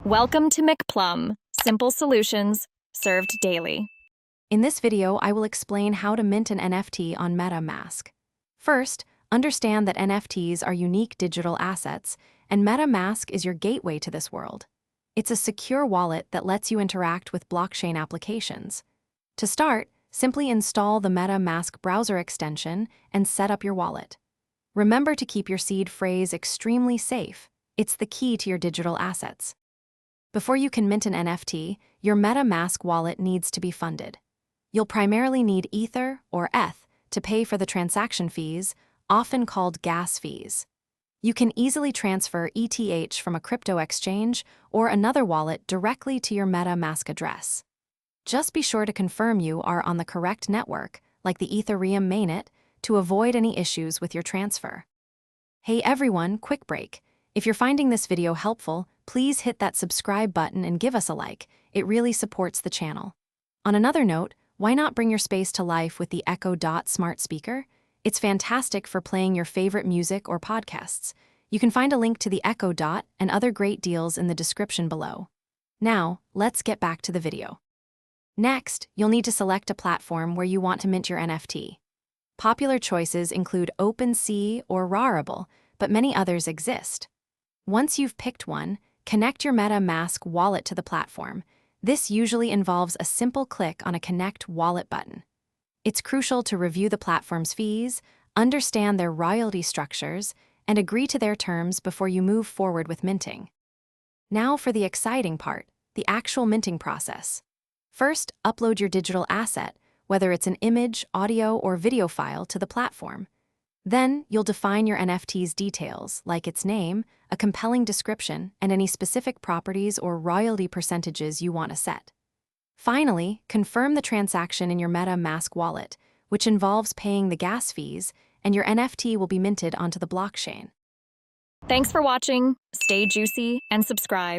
Welcome to McPlum, simple solutions served daily. In this video, I will explain how to mint an NFT on MetaMask. First, understand that NFTs are unique digital assets, and MetaMask is your gateway to this world. It's a secure wallet that lets you interact with blockchain applications. To start, simply install the MetaMask browser extension and set up your wallet. Remember to keep your seed phrase extremely safe. It's the key to your digital assets. Before you can mint an NFT, your MetaMask wallet needs to be funded. You'll primarily need Ether or ETH to pay for the transaction fees, often called gas fees. You can easily transfer ETH from a crypto exchange or another wallet directly to your MetaMask address. Just be sure to confirm you are on the correct network, like the Ethereum mainnet, to avoid any issues with your transfer. Hey everyone, quick break. If you're finding this video helpful, please hit that subscribe button and give us a like. It really supports the channel. On another note, why not bring your space to life with the Echo Dot smart speaker? It's fantastic for playing your favorite music or podcasts. You can find a link to the Echo Dot and other great deals in the description below. Now, let's get back to the video. Next, you'll need to select a platform where you want to mint your NFT. Popular choices include OpenSea or Rarible, but many others exist. Once you've picked one, connect your MetaMask wallet to the platform. This usually involves a simple click on a Connect Wallet button. It's crucial to review the platform's fees, understand their royalty structures, and agree to their terms before you move forward with minting. Now for the exciting part, the actual minting process. First, upload your digital asset, whether it's an image, audio, or video file, to the platform. Then, you'll define your NFT's details, like its name, a compelling description, and any specific properties or royalty percentages you want to set. Finally, confirm the transaction in your MetaMask wallet, which involves paying the gas fees, and your NFT will be minted onto the blockchain. Thanks for watching. Stay juicy and subscribe.